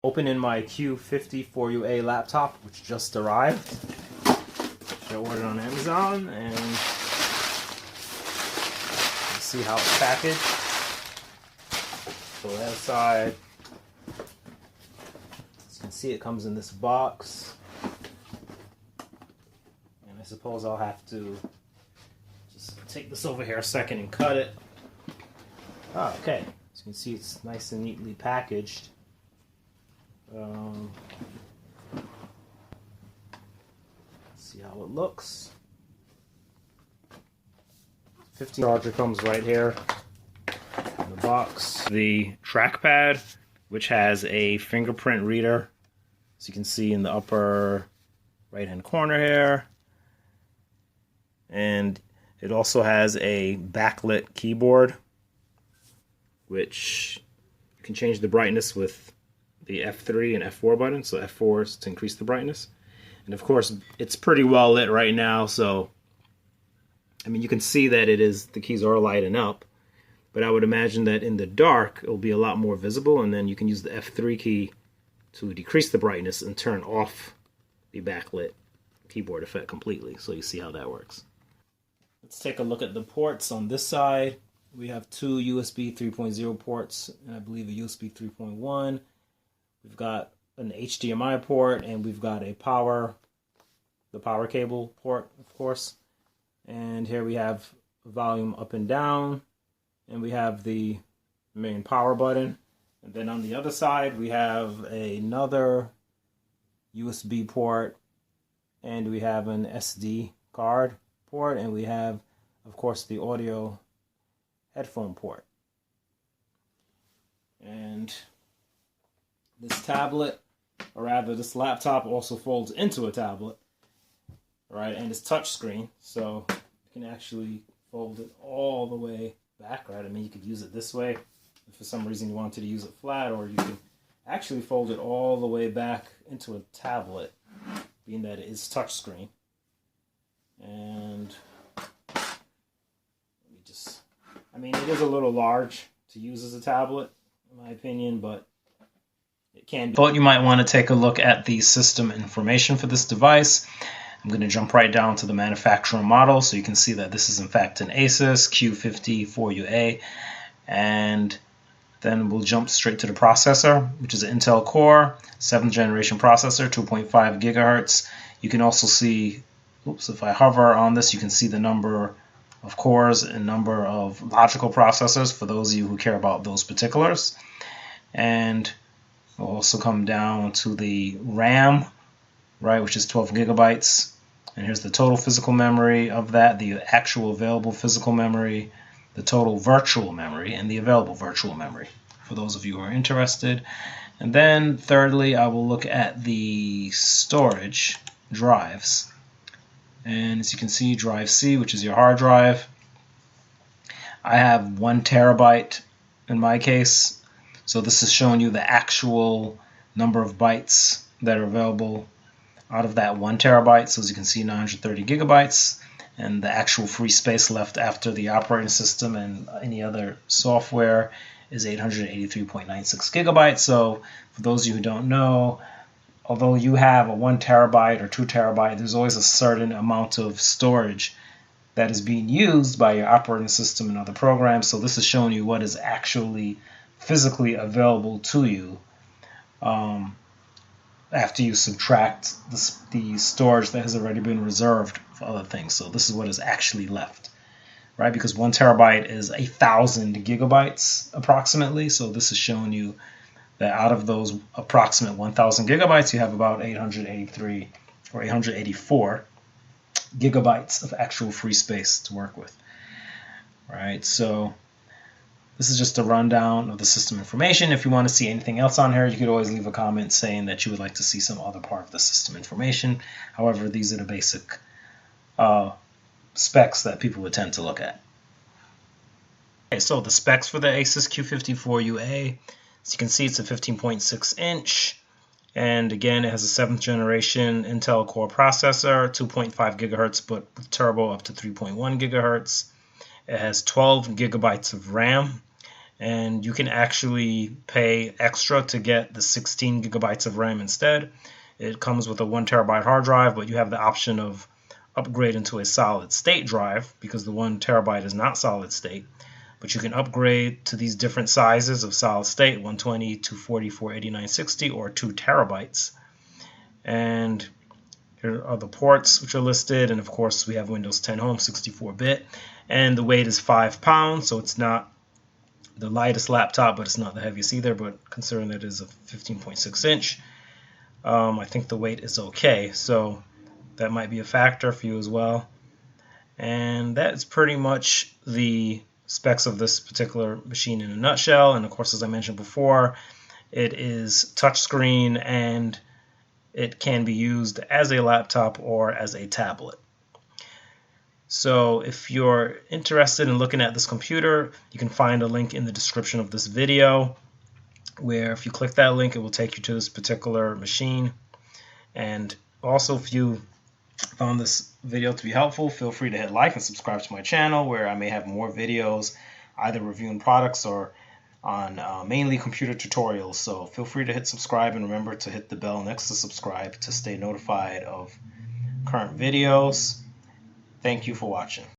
Opening my Q504UA laptop, which just arrived, which I ordered on Amazon, and see how it's packaged. So the other side, as you can see, it comes in this box, and I suppose I'll have to just take this over here a second and cut it. Oh, okay, as you can see, it's nice and neatly packaged. See how it looks. 15 charger comes right here in the box. The trackpad, which has a fingerprint reader, as you can see in the upper right hand corner here, and it also has a backlit keyboard, which you can change the brightness with the F3 and F4 buttons. So F4 is to increase the brightness, and of course it's pretty well lit right now, so I mean you can see that the keys are lighting up, but I would imagine that in the dark it'll be a lot more visible, and then you can use the F3 key to decrease the brightness and turn off the backlit keyboard effect completely, so you see how that works. Let's take a look at the ports. On this side we have two USB 3.0 ports and I believe a USB 3.1. We've got an HDMI port, and we've got the power cable port, of course. And here we have volume up and down, and we have the main power button. And then on the other side, we have another USB port, and we have an SD card port, and we have, of course, the audio headphone port. And this tablet, or rather this laptop, also folds into a tablet, right? And it's touchscreen, so you can actually fold it all the way back, right? I mean, you could use it this way if for some reason you wanted to use it flat, or you can actually fold it all the way back into a tablet, being that it is touchscreen. And let me just, I mean, it is a little large to use as a tablet, in my opinion, but it can be. Thought you might want to take a look at the system information for this device. I'm going to jump right down to the manufacturer model, so you can see that this is in fact an ASUS Q504UA, and then we'll jump straight to the processor, which is an Intel Core 7th generation processor, 2.5 gigahertz. You can also see, if I hover on this, you can see the number of cores and number of logical processors for those of you who care about those particulars. And we'll also come down to the RAM, right, which is 12 gigabytes. And here's the total physical memory of that, the actual available physical memory, the total virtual memory, and the available virtual memory, for those of you who are interested. And then thirdly, I will look at the storage drives. And as you can see, drive C, which is your hard drive, I have 1 terabyte in my case. So this is showing you the actual number of bytes that are available out of that 1 terabyte. So as you can see, 930 gigabytes, and the actual free space left after the operating system and any other software is 883.96 gigabytes. So for those of you who don't know, although you have a 1 terabyte or 2 terabyte, there's always a certain amount of storage that is being used by your operating system and other programs. So this is showing you what is actually physically available to you after you subtract the storage that has already been reserved for other things. So this is what is actually left, right? Because 1 terabyte is 1,000 gigabytes approximately. So this is showing you that out of those approximate 1,000 gigabytes, you have about 883 or 884 gigabytes of actual free space to work with, right? So this is just a rundown of the system information. If you want to see anything else on here, you could always leave a comment saying that you would like to see some other part of the system information. However, these are the basic specs that people would tend to look at. Okay, so the specs for the ASUS Q504UA, as you can see, it's a 15.6 inch, and again, it has a 7th generation Intel Core processor, 2.5 gigahertz, but with turbo up to 3.1 gigahertz. It has 12 gigabytes of RAM, and you can actually pay extra to get the 16 gigabytes of RAM instead. It comes with a 1 terabyte hard drive, but you have the option of upgrading to a solid state drive because the 1 terabyte is not solid state. But you can upgrade to these different sizes of solid state: 120, 240, 480, 960, or 2 terabytes. And here are the ports which are listed, and of course we have Windows 10 Home 64-bit, and the weight is 5 pounds, so it's not the lightest laptop, but it's not the heaviest either. But considering that it is a 15.6 inch, I think the weight is okay, so that might be a factor for you as well. And that's pretty much the specs of this particular machine in a nutshell. And of course, as I mentioned before, it is touchscreen and it can be used as a laptop or as a tablet. So if you're interested in looking at this computer, you can find a link in the description of this video, where if you click that link, it will take you to this particular machine. And also, if you found this video to be helpful, feel free to hit like and subscribe to my channel, where I may have more videos either reviewing products or on mainly computer tutorials. So feel free to hit subscribe, and remember to hit the bell next to subscribe to stay notified of current videos. Thank you for watching.